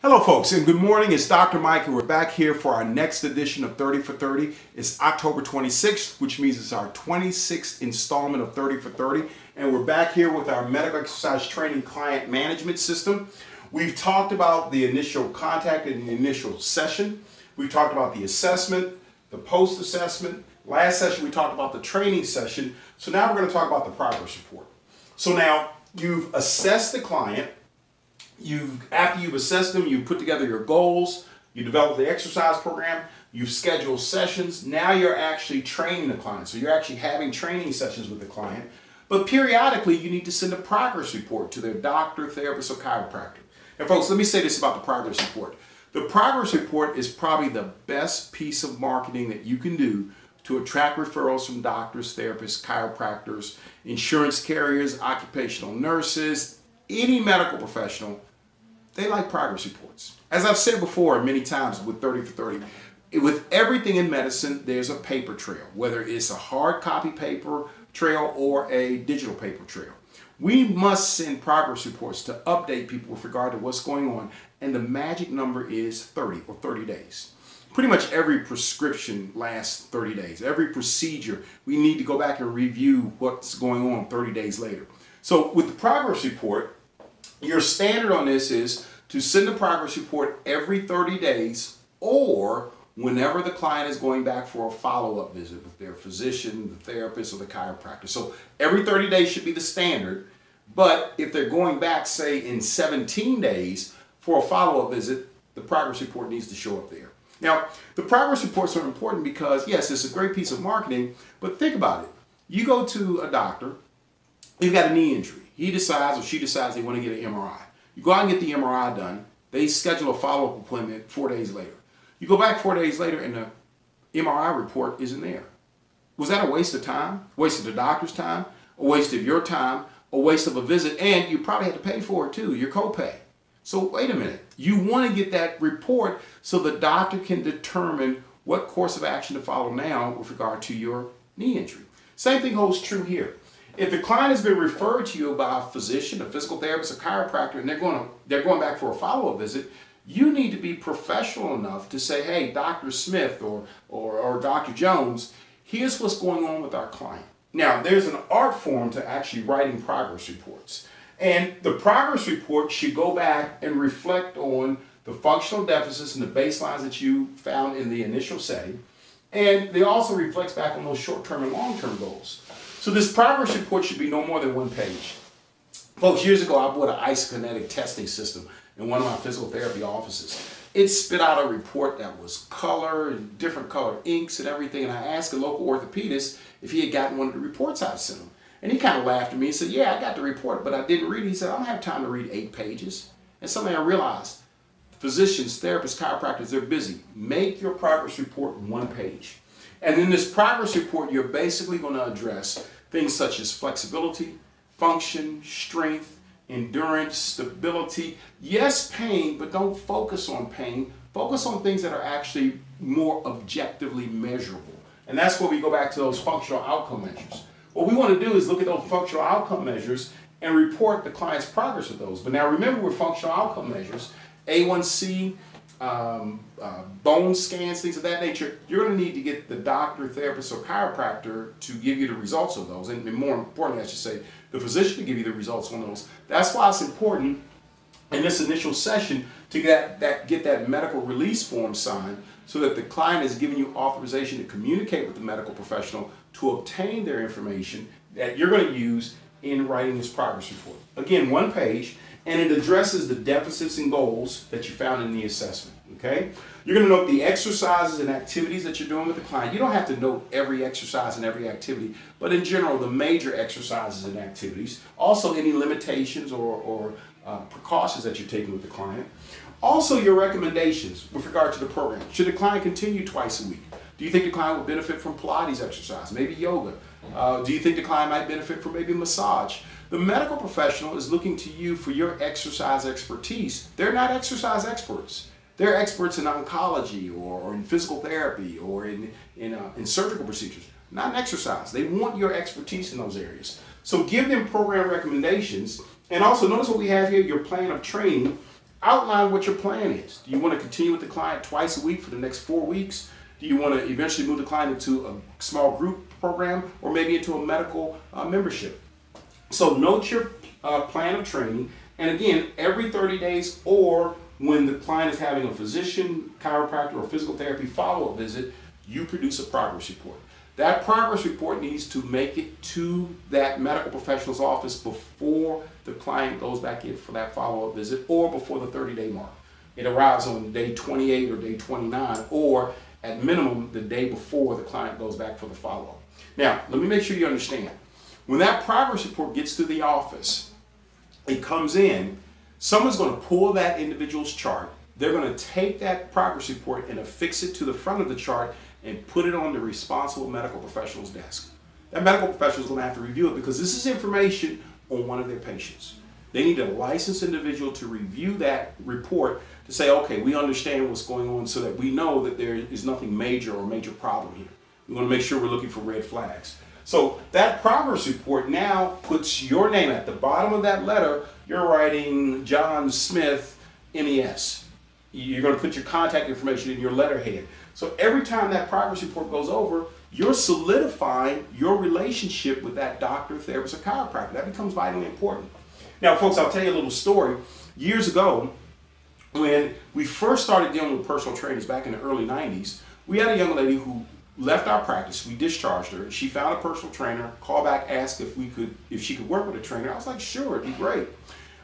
Hello folks, and good morning. It's Dr. Mike, and we're back here for our next edition of 30 for 30. It's October 26th, which means it's our 26th installment of 30 for 30. And we're back here with our medical exercise training client management system. We've talked about the initial contact and the initial session. We've talked about the assessment, the post-assessment. Last session we talked about the training session. So now we're going to talk about the progress report. So now you've assessed the client. After you've assessed them, you've put together your goals, you develop the exercise program, you've scheduled sessions. Now you're actually training the client. So you're actually having training sessions with the client. But periodically, you need to send a progress report to their doctor, therapist, or chiropractor. And folks, let me say this about the progress report. The progress report is probably the best piece of marketing that you can do to attract referrals from doctors, therapists, chiropractors, insurance carriers, occupational nurses, any medical professional. They like progress reports. As I've said before many times with 30 for 30, with everything in medicine, there's a paper trail, whether it's a hard copy paper trail or a digital paper trail. We must send progress reports to update people with regard to what's going on, and the magic number is 30 or 30 days. Pretty much every prescription lasts 30 days. Every procedure, we need to go back and review what's going on 30 days later. So with the progress report, your standard on this is to send a progress report every 30 days or whenever the client is going back for a follow-up visit with their physician, the therapist, or the chiropractor. So every 30 days should be the standard, but if they're going back, say, in 17 days for a follow-up visit, the progress report needs to show up there. Now, the progress reports are important because, yes, it's a great piece of marketing, but think about it. You go to a doctor, you've got a knee injury. He decides or she decides they want to get an MRI. You go out and get the MRI done. They schedule a follow-up appointment 4 days later. You go back 4 days later and the MRI report isn't there. Was that a waste of time? A waste of the doctor's time? A waste of your time? A waste of a visit? And you probably had to pay for it too, your copay. So wait a minute. You want to get that report so the doctor can determine what course of action to follow now with regard to your knee injury. Same thing holds true here. If the client has been referred to you by a physician, a physical therapist, a chiropractor, and they're going back for a follow-up visit, you need to be professional enough to say, hey, Dr. Smith or Dr. Jones, here's what's going on with our client. Now, there's an art form to actually writing progress reports. And the progress report should go back and reflect on the functional deficits and the baselines that you found in the initial setting. And they also reflects back on those short-term and long-term goals. So this progress report should be no more than 1 page. Folks, years ago, I bought an isokinetic testing system in one of my physical therapy offices. It spit out a report that was color and different color inks and everything. And I asked a local orthopedist if he had gotten one of the reports I'd sent him. And he kind of laughed at me and said, yeah, I got the report, but I didn't read it. He said, I don't have time to read 8 pages. And suddenly I realized physicians, therapists, chiropractors, they're busy. Make your progress report 1 page. And in this progress report, you're basically going to address things such as flexibility, function, strength, endurance, stability. Yes, pain, but don't focus on pain. Focus on things that are actually more objectively measurable. And that's where we go back to those functional outcome measures. What we want to do is look at those functional outcome measures and report the client's progress with those. But now remember, with functional outcome measures, A1C, bone scans, things of that nature, you're going to need to get the doctor, therapist, or chiropractor to give you the results of those. And more importantly, I should say, the physician to give you the results on those. That's why it's important in this initial session to get that medical release form signed so that the client is giving you authorization to communicate with the medical professional to obtain their information that you're going to use in writing this progress report. Again, 1 page. And it addresses the deficits and goals that you found in the assessment, okay? You're going to note the exercises and activities that you're doing with the client. You don't have to note every exercise and every activity, but in general, the major exercises and activities. Also, any limitations or precautions that you're taking with the client. Also, your recommendations with regard to the program. Should the client continue twice a week? Do you think the client would benefit from Pilates exercise, maybe yoga? Do you think the client might benefit from maybe massage? The medical professional is looking to you for your exercise expertise. They're not exercise experts. They're experts in oncology or in physical therapy or in surgical procedures, not in exercise. They want your expertise in those areas. So give them program recommendations. And also notice what we have here, your plan of training Outline what your plan is. Do you want to continue with the client twice a week for the next 4 weeks? Do you want to eventually move the client into a small group program or maybe into a medical membership? So note your plan of training, and again, every 30 days or when the client is having a physician, chiropractor, or physical therapy follow-up visit, you produce a progress report. That progress report needs to make it to that medical professional's office before the client goes back in for that follow-up visit or before the 30-day mark. It arrives on day 28 or day 29 or at minimum the day before the client goes back for the follow-up. Now, let me make sure you understand. When that progress report gets to the office, it comes in, someone's going to pull that individual's chart. They're going to take that progress report and affix it to the front of the chart and put it on the responsible medical professional's desk. That medical professional is going to have to review it because this is information on one of their patients. They need a licensed individual to review that report to say, okay, we understand what's going on so that we know that there is nothing major or major problem here. We want to make sure we're looking for red flags. So that progress report now puts your name at the bottom of that letter. You're writing John Smith, MES. You're going to put your contact information in your letterhead. So every time that progress report goes over, you're solidifying your relationship with that doctor, therapist, or chiropractor. That becomes vitally important. Now, folks, I'll tell you a little story. Years ago, when we first started dealing with personal trainers back in the early 90s, we had a young lady who left our practice. We discharged her. She found a personal trainer, called back, asked if she could work with a trainer. I was like, sure, it'd be great.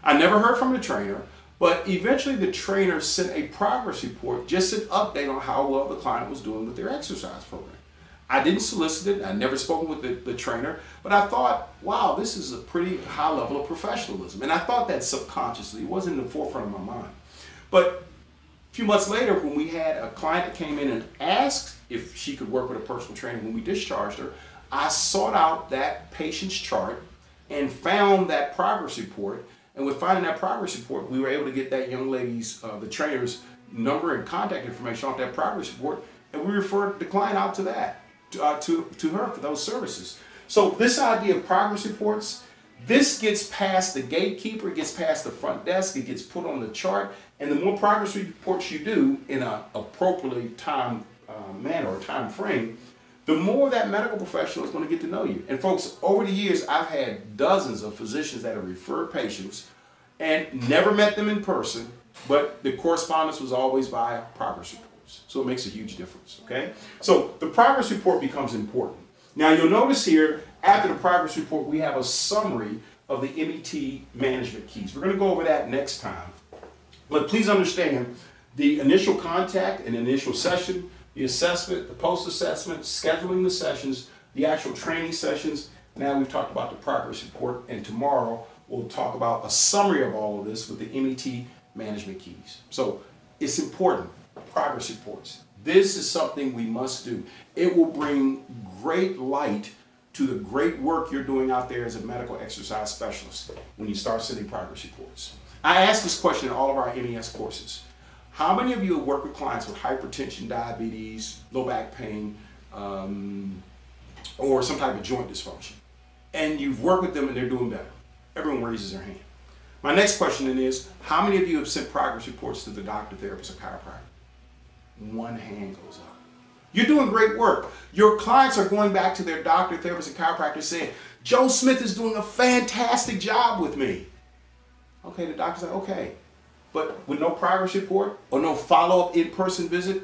I never heard from the trainer. But eventually the trainer sent a progress report, just an update on how well the client was doing with their exercise program. I didn't solicit it, I never spoken with the trainer, but I thought, wow, this is a pretty high level of professionalism. And I thought that subconsciously, it wasn't in the forefront of my mind. But a few months later, when we had a client that came in and asked if she could work with a personal trainer when we discharged her, I sought out that patient's chart and found that progress report. And with finding that progress report, we were able to get that young lady's, the trainer's number and contact information off that progress report, and we referred the client out to that, to her for those services. So this idea of progress reports, this gets past the gatekeeper, it gets past the front desk, it gets put on the chart, and the more progress reports you do in an appropriately timed manner or time frame, the more that medical professional is going to get to know you. And folks, over the years, I've had dozens of physicians that have referred patients and never met them in person, but the correspondence was always via progress reports. So it makes a huge difference, okay? So the progress report becomes important. Now you'll notice here, after the progress report, we have a summary of the MET management keys. We're going to go over that next time. But please understand, the initial contact and initial session, the assessment, the post-assessment, scheduling the sessions, the actual training sessions. Now we've talked about the progress report, and tomorrow we'll talk about a summary of all of this with the MET management keys. So it's important, progress reports. This is something we must do. It will bring great light to the great work you're doing out there as a medical exercise specialist when you start sending progress reports. I ask this question in all of our MES courses. How many of you have worked with clients with hypertension, diabetes, low back pain, or some type of joint dysfunction? And you've worked with them and they're doing better. Everyone raises their hand. My next question then is, how many of you have sent progress reports to the doctor, therapist, or chiropractor? One hand goes up. You're doing great work. Your clients are going back to their doctor, therapist, and chiropractor saying, Joe Smith is doing a fantastic job with me. Okay, the doctor's like, okay. But with no progress report or no follow-up in-person visit,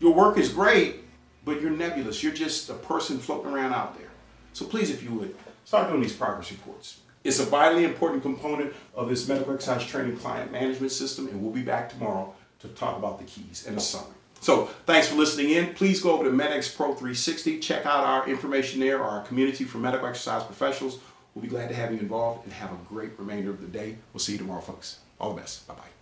your work is great, but you're nebulous. You're just a person floating around out there. So please, if you would, start doing these progress reports. It's a vitally important component of this medical exercise training client management system, and we'll be back tomorrow to talk about the keys and a summary. So thanks for listening in. Please go over to MedX Pro 360. Check out our information there, our community for medical exercise professionals. We'll be glad to have you involved, and have a great remainder of the day. We'll see you tomorrow, folks. All the best. Bye-bye.